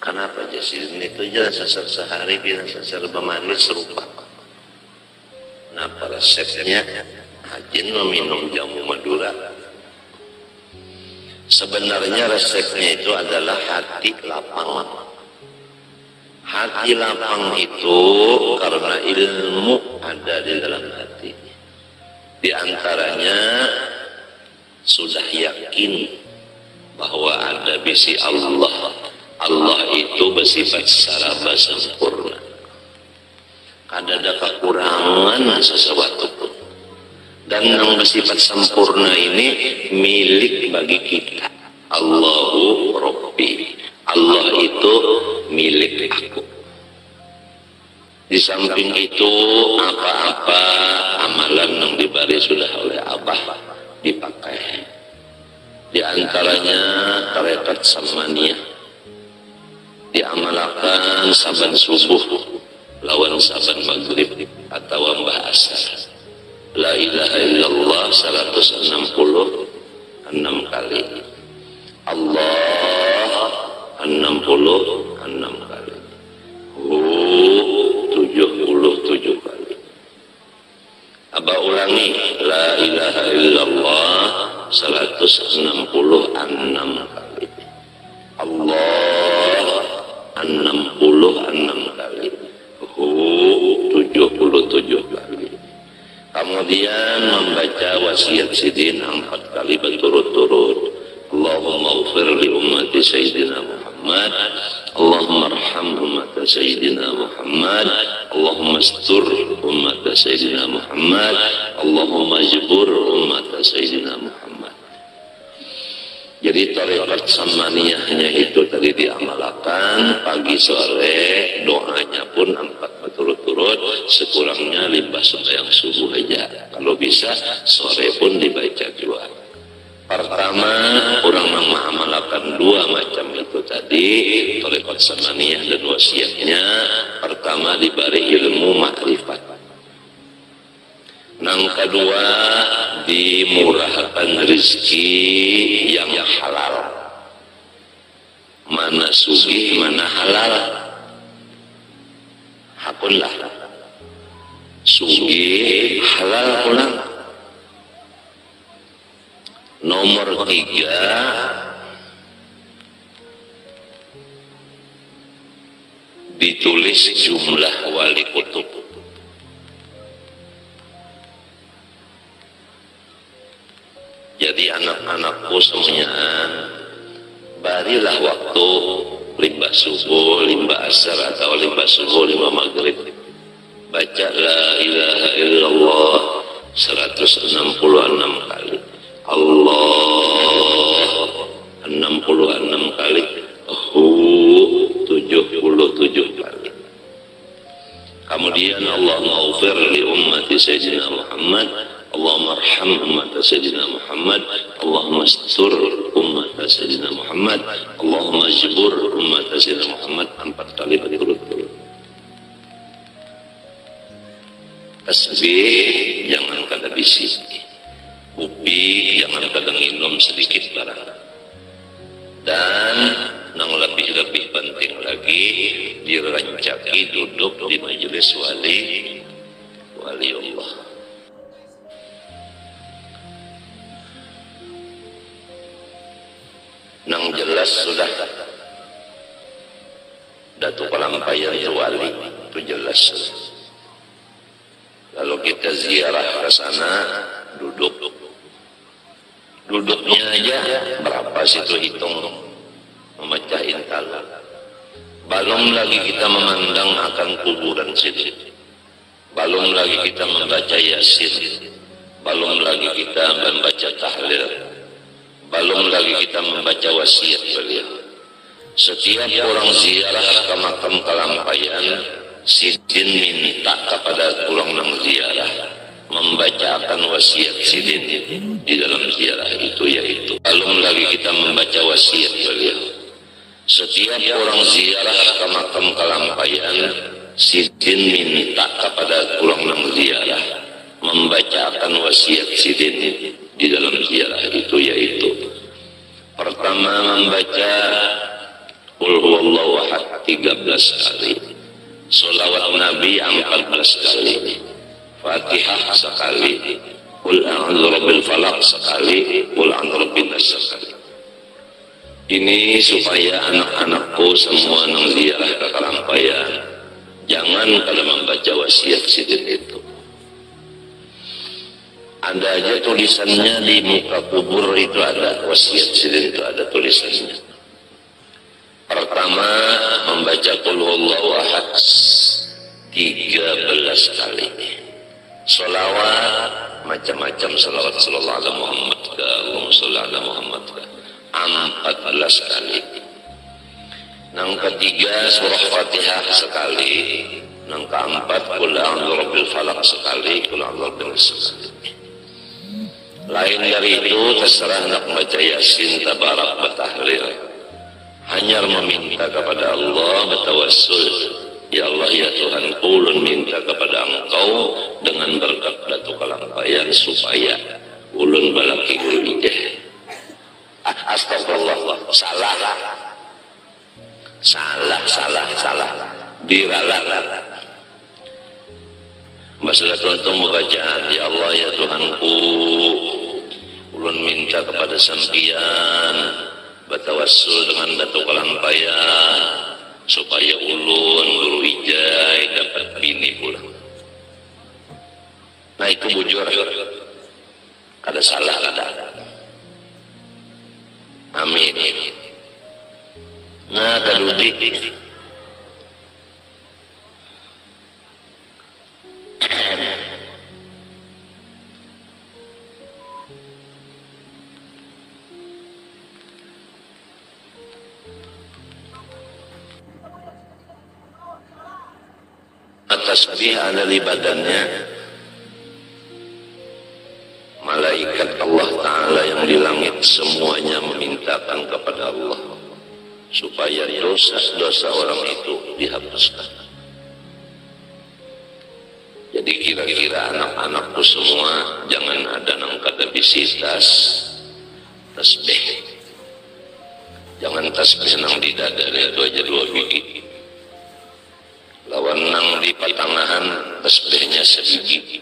Kenapa Jasidin itu jalan sasar sehari dia sasar bemani serupa. Kenapa resepnya Hajin meminum jamu Madura? Sebenarnya resepnya itu adalah hati lapang. Hati lapang itu karena ilmu ada di dalam hati. Di antaranya sudah yakin bahwa ada bisi Allah. Allah itu bersifat saraba sempurna. Ada kekurangan sesuatu pun. Dan yang bersifat sempurna ini milik bagi kita. Allahu Rabbi. Allah itu milik aku. Di samping itu apa-apa amalan yang diberi sudah oleh Abah dipakai. Di antaranya tarekat samaniyah diamalkan saban subuh lawan saban maghrib atau mbah asar. La ilaha illallah 166 kali. Allah 66 kali. 77 kali. Abah ulangi, la ilaha illallah 166 kali. Allah 66 kali. 77 kali. Kemudian membaca wasiat Sidin 4 kali berturut-turut. Allahumma ufir li ummati Sayyidina Muhammad, Allahumma arham ummata Sayyidina Muhammad, Allahumma astur ummata Sayyidina Muhammad, Allahumma jibur ummata Sayyidina Muhammad. Jadi tarekat samaniyahnya itu tadi diamalkan pagi sore, doanya pun 4 berturut-turut, sekurangnya 5 sembahyang subuh aja. Kalau bisa sore pun dibaca dua. Pertama, orang mengamalkan 2 macam itu tadi, tarekat samaniyah dan wasiatnya. Pertama diberi ilmu makrifat. Yang kedua dimurahkan rezeki yang halal. Mana sugih, mana halal. Hakunlah sugih halal pulang. Nomor 3 ditulis jumlah wali kutub. Jadi anak-anakku semuanya barilah waktu 5 subuh, 5 asar atau 5 subuh, 5 maghrib. Baca la ilaha illallah 166 kali. Allah 66 kali. 77 kali. Kemudian Allahumma ufir li ummati Sayyidina Muhammad, Allahumma arham ummata Sayyidina Muhammad, Allahumma astur ummata Sayyidina Muhammad, Allahumma jibur ummata Sayyidina Muhammad 4 kali berturut-turut. Tasbih jangan kada bisi. Upi jangan kadang minum sedikit barang. Dan yang lebih penting lagi dirancaki duduk di majelis wali Allah. Nang jelas sudah Datuk Pelampayan wali itu jelas. Kalau kita ziarah ke sana duduknya aja berapa situ hitung memecah intal. Belum lagi kita memandang akan kuburan situ. Belum lagi kita membaca Yasin. Belum lagi kita membaca tahlil. Belum lagi kita membaca wasiat beliau. Setiap orang ziarah ke makam Kalampayan, Sidin minta kepada orang yang ziarah membacakan wasiat Sidin di dalam ziarah itu, yaitu belum lagi kita membaca wasiat beliau. Setiap orang ziarah ke makam Kalampayan, Sidin minta kepada orang yang ziarah membacakan wasiat Sidin di dalam ziarah itu, yaitu pertama membaca Qul huwallahu 13 kali, sholawat Nabi 14 kali, Fatihah sekali, Qul a'udzu birabbil falaq sekali, Qul a'udzu birabbin nas sekali. Ini supaya anak-anakku semua nang ziarah ke Kalampayan jangan kalau membaca wasiat sidin itu. Ada aja tulisannya di muka kubur itu, ada wasiat sidin itu, ada tulisannya. Pertama, membaca Qul huwallahu ahad 13 kali. Sholawat macam-macam, sholawat sallallahu alaihi Muhammad ka, Allahumma sholli ala Muhammad ka, 14 kali. Yang ketiga, surah Fatihah sekali. Yang keempat, Qul a'udzu birabbil falaq sekali, Qul a'udzu birabbin nas sekali. Lain dari itu terserah nak baca Yasin, Tabarak, Batahrir. Hanya meminta kepada Allah, bertawassul, ya Allah ya Tuhan, ulun minta kepada Engkau dengan berkat Batu Kalampayan supaya ulun balaki ulun ijeh. Astagfirullah, salah diralat. Masalah tuan bacaan, ya Allah ya Tuhanku, ulun minta kepada sampian bertawassul dengan Batu Kalampayan supaya ulun guru ijai dapat bini pulang. Nah itu bujur, kada salah kada. Amin. Nah kadudi tasbih ada di badannya. Malaikat Allah Ta'ala yang di langit semuanya memintakan kepada Allah supaya dosa-dosa orang itu dihapuskan. Jadi kira-kira anak-anakku semua jangan ada nang kada bisi tasbih. Jangan tasbih nang di dada itu aja 2 biji. Lawan nang di patangahan tasbihnya sebiji.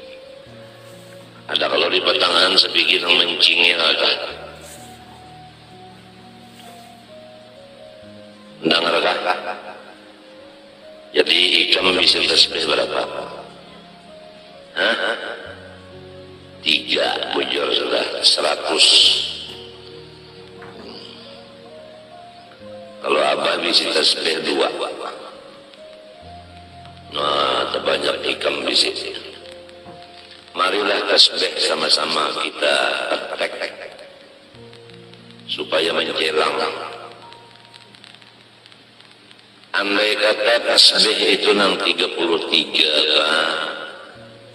Ada kalau di patangahan sebiji nang mencingnya ada. Dengar kah? Jadi ikam bisa tasbih berapa? Hah? 3 bujur sudah 100. Kalau abah bisa tasbih 2. Nah, terbanyak ikam di sini. Marilah tasbih sama-sama kita praktek supaya menjelang. Andai kata tasbih itu nang 33 kah,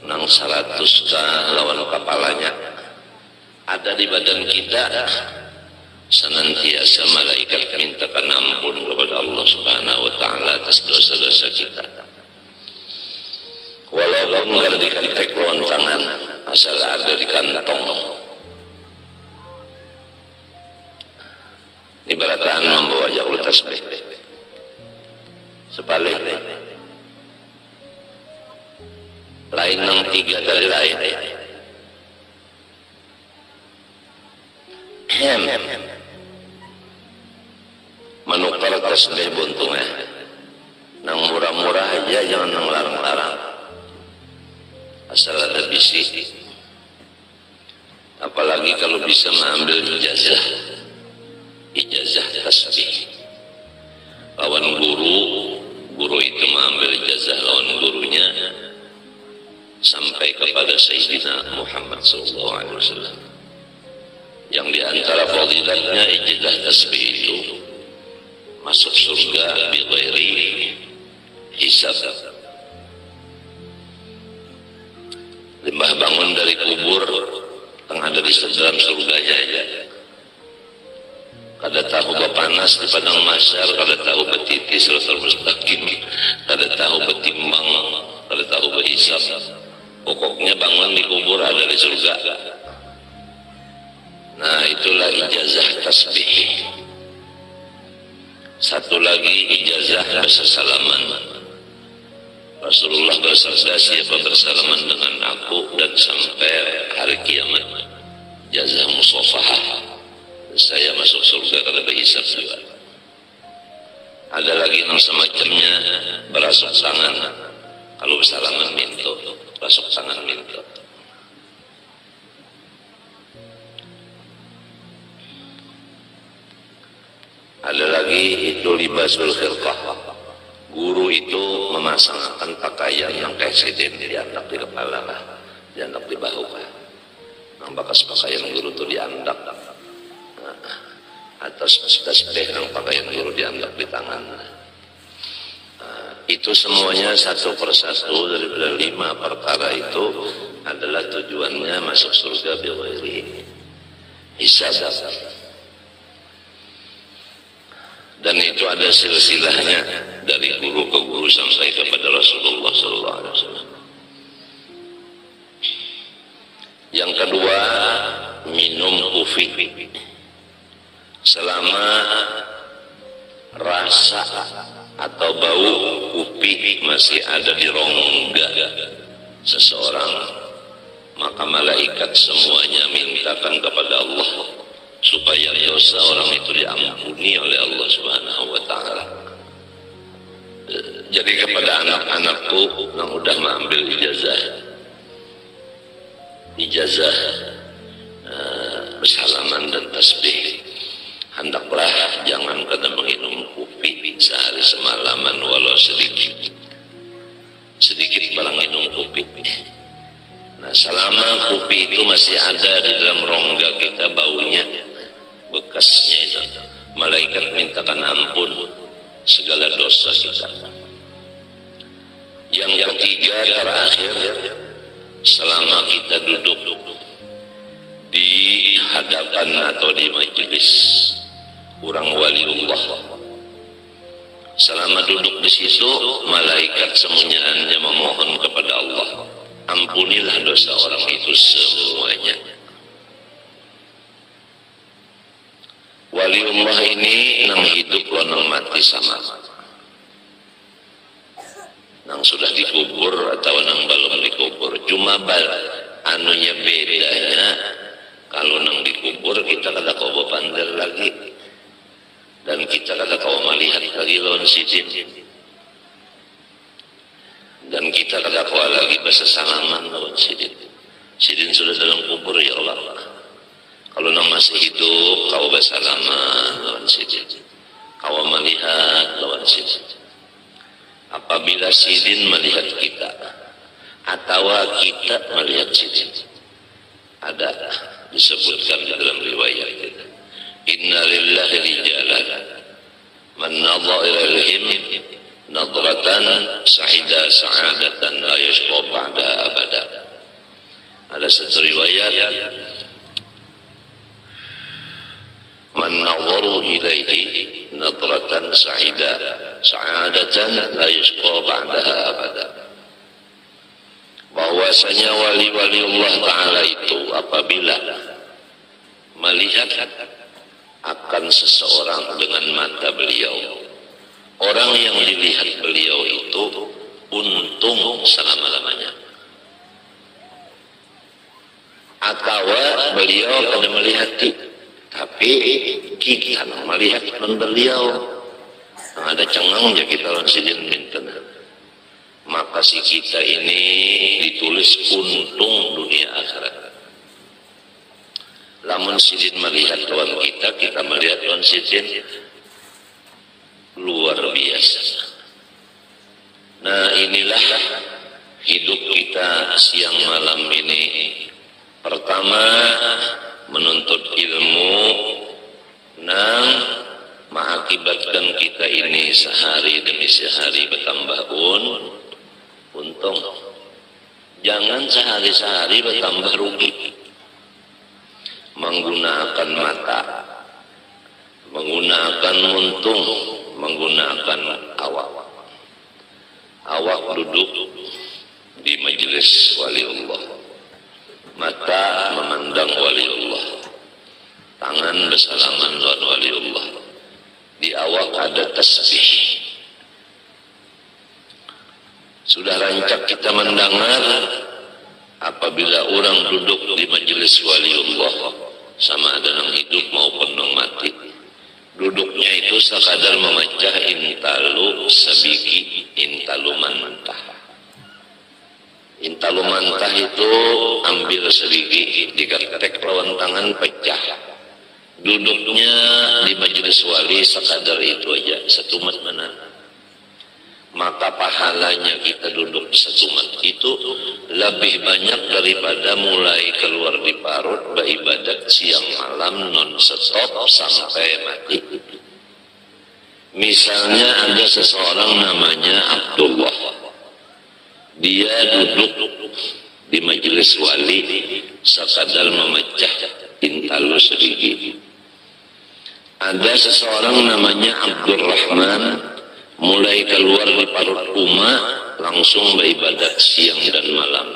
nang 100 kah lawan kepalanya ada di badan kita, senantiasa malaikat mintakan ampun kepada Allah Subhanahu wa Ta'ala atas dosa-dosa kita. Walaupun kalau diketek lawan tangan, asal ada di kantong. Ibaratkan membawa jauh tasbih. Sebaliknya, lain nang 3 dari lain. Menukar tasbih buntungnya. Nang murah-murah aja, jangan nang larang-larang. Asal ada bisi. Apalagi kalau bisa mengambil ijazah tasbih. Lawan guru itu mengambil ijazah lawan gurunya sampai kepada Sayyidina Muhammad SAW. Yang diantara fadilatnya ijazah tasbih itu masuk surga bi ghairi hisab. Limbah bangun dari kubur tengah dari dalam surganya aja. Kada tahu bepanas di padang mahsyar, kada tahu betiti siratal mustaqim, kada tahu betimbang, kada tahu berhisab. Pokoknya bangun di kubur ada di surga. Nah itulah ijazah tasbih. Satu lagi ijazah bersalaman. Rasulullah bersabda, siapa bersalaman dengan aku dan sampai hari kiamat, jazah musafahah, saya masuk surga kalau berhisab juga. Ada lagi yang semacamnya berasuk tangan, kalau bersalaman minto, berasuk tangan minto. Ada lagi itu libasul khirqah. Guru itu memasangkan pakaian yang presiden diandak di kepala, diandak di bahu. Yang bekas pakaian guru itu diandak. Atas tasbih yang pakaian guru diandak di tangan. Itu semuanya satu persatu daripada 5 perkara itu adalah tujuannya masuk surga bighairi hisab. Dan itu ada silsilahnya dari guru ke guru sampai kepada Rasulullah SAW. Yang kedua, minum kufi. Selama rasa atau bau kupi masih ada di rongga seseorang, maka malaikat semuanya mintakan kepada Allah supaya dosa orang itu diampuni oleh Allah Subhanahu wa Ta'ala. Jadi kepada anak-anakku yang udah mengambil ijazah bersalaman dan tasbih, hendaklah jangan kena menginum kopi sehari semalaman walau sedikit barang minum kopi. Nah, selama kopi itu masih ada di dalam rongga kita, baunya, bekasnya itu, malaikat mintakan ampun segala dosa kita. Yang ketiga terakhir, selama kita duduk di hadapan atau di majelis orang waliullah, selama duduk di situ malaikat semuanya memohon kepada Allah, ampunilah dosa orang itu semuanya. Waliullah ini nang hidup lo nang mati sama, nang sudah dikubur atau nang belum dikubur. Cuma anunya bedanya, kalau nang dikubur kita kada kau pandel lagi, dan kita kada kau melihat lagi lawan sidin, dan kita kada kau lagi bersalaman lawan sidin. Sidin sudah dalam kubur, ya Allah. Kalau nang masih hidup kau bersalaman lawan sidin, kau melihat lawan sidin. Apabila sidin melihat kita atau kita melihat sidin, ada disebutkan di dalam riwayat kita, inna lillahi rijalan man nadha ilaihim nadratan sa'ida sa'adatan la yashqa ba'da abada. Ada satu riwayat, man nadharu ilaihi nadratan sa'ida sa'adatan la yashqa ba'daha abada. Bahwasanya wali-wali Allah Ta'ala itu apabila melihat akan seseorang dengan mata beliau, orang yang dilihat beliau itu untung selama-lamanya. Atau beliau kada melihat, tapi kita melihat beliau, ada cengangnya kita lawan sidin minten, maka si kita ini ditulis untung dunia akhirat. Lamun sidin melihat lawan kita, kita melihat lawan sidin, luar biasa. Nah, inilah hidup kita siang malam ini. Pertama, menuntut ilmu yang mengakibatkan kita ini sehari demi sehari bertambah untung. Jangan sehari-sehari bertambah rugi. Menggunakan mata, menggunakan muntung, menggunakan awak. Awak duduk di majelis waliullah, mata memandang waliullah, tangan bersalaman lawan waliullah, di awak ada tasbih. Sudah rancak kita mendengar apabila orang duduk di majelis waliullah, sama ada yang hidup maupun yang mati, duduknya itu sekadar memecah intalu sabiki, intalu mantah. Intalu mantah itu ambil sedikit, diketek lawan tangan pecah. Duduknya di majelis wali sekadar itu aja, setumat mana. Maka pahalanya kita duduk setumat itu lebih banyak daripada mulai keluar di parut beribadat siang malam non stop sampai mati. Misalnya ada seseorang namanya Abdullah, dia duduk di majelis wali sekadar memecah intalu sedikit. Ada seseorang namanya Abdurrahman, mulai keluar di parut Uma langsung beribadat siang dan malam,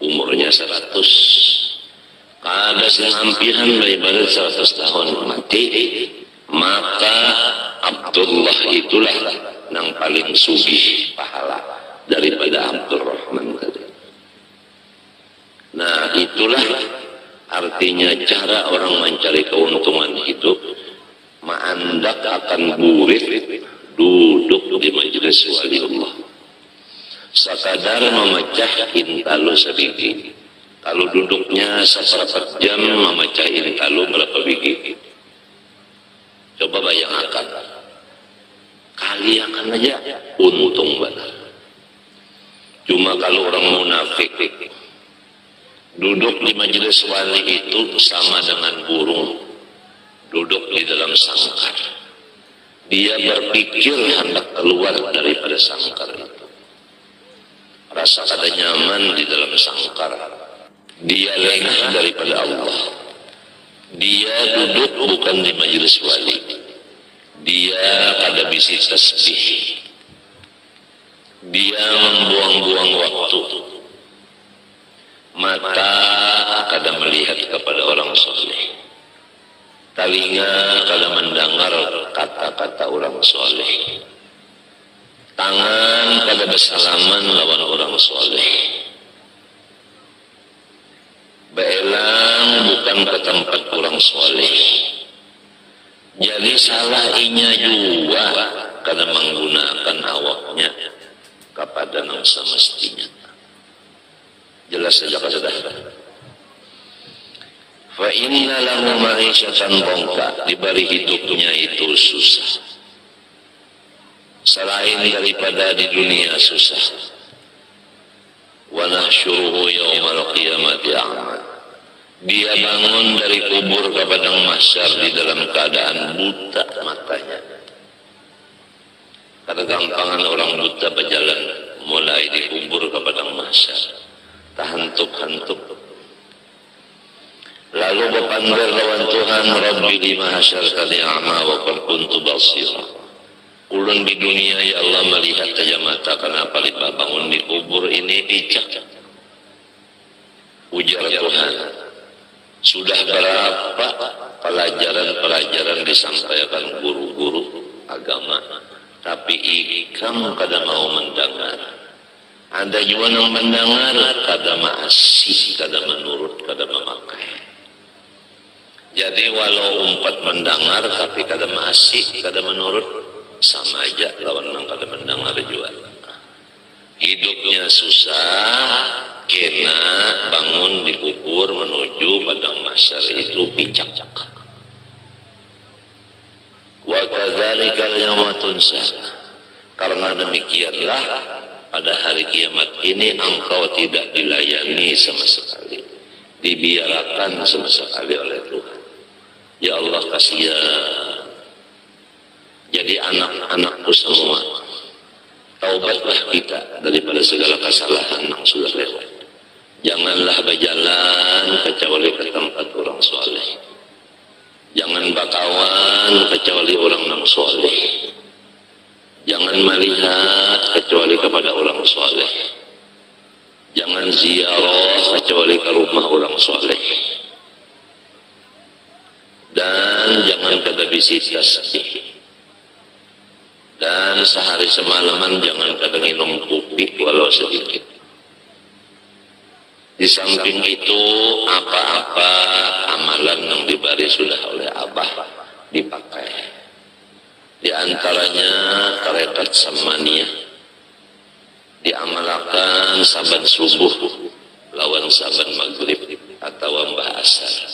umurnya 100. Ada sengampihan beribadat 100 tahun mati. Maka Abdullah itulah yang paling sugih pahala daripada Abdurrahman tadi. Nah, itulah artinya cara orang mencari keuntungan hidup. Ma'andak akan burit duduk di majelis waliullah sekadar memecah intalu sedikit. Kalau duduknya seperempat jam memecah intalu berapa biji? Coba bayangkan, kalian aja untung banget. Cuma kalau orang munafik duduk di majelis wali itu sama dengan burung duduk di dalam sangkar. Dia berpikir hendak keluar daripada sangkar itu. Rasa kada nyaman di dalam sangkar. Dia lengah daripada Allah. Dia duduk bukan di majelis wali. Dia kada bisi tasbih. Dia membuang-buang waktu. Mata kada melihat kepada orang soleh. Telinga kada mendengar kata-kata orang soleh. Tangan kada bersalaman lawan orang soleh. Beelang bukan ke tempat orang soleh. Jadi salah inya juga kada menggunakan awaknya kepada yang semestinya. Jelas saja sudah. Fa inna lahu ma'isyatan dhanka, diberi hidupnya itu susah. Selain daripada di dunia susah. Wa nahsyuruhu yaumal qiyamati a'ma. Dia bangun dari kubur ke padang mahsyar di dalam keadaan buta matanya. Kada gampangan orang buta berjalan mulai di kubur ke padang mahsyar. Tahantuk-hantuk. Lalu berpanggil lawan Tuhan, Rabbi lima hasyartani a'ma wa qad kuntu basira. Ulun di dunia ya Allah melihat saja mata, kenapa lipat bangun di kubur ini picak? Ujar Tuhan, sudah berapa pelajaran-pelajaran disampaikan guru-guru agama, tapi ikam kada mau mendengar. Ada juga yang mendengar kada maasih, kada menurut, kada memakai. Jadi walau umpat mendengar tapi kada masih, kada menurut, sama aja lawan nang kada mendengar juga. Hidupnya susah, kena bangun di kubur menuju padang mahsyar itu picak. Wa kadzalika yauma tunsa. Karena demikianlah pada hari kiamat ini engkau tidak dilayani sama sekali, dibiarkan sama sekali oleh Tuhan. Ya Allah kasihan. Jadi anak-anakku semua, taubatlah kita daripada segala kesalahan yang sudah lewat. Janganlah berjalan kecuali ke tempat orang soleh. Jangan bakawan kecuali orang yang soleh. Jangan melihat kecuali kepada orang soleh. Jangan ziarah kecuali ke rumah orang soleh. Dan jangan kada bisi tasbih Dan sehari semalaman jangan kadang minum kopi walau sedikit. Di samping itu apa-apa amalan yang diberi sudah oleh Abah dipakai. Di antaranya tarekat samaniyah diamalkan saban subuh lawan saban maghrib atau mbah asar.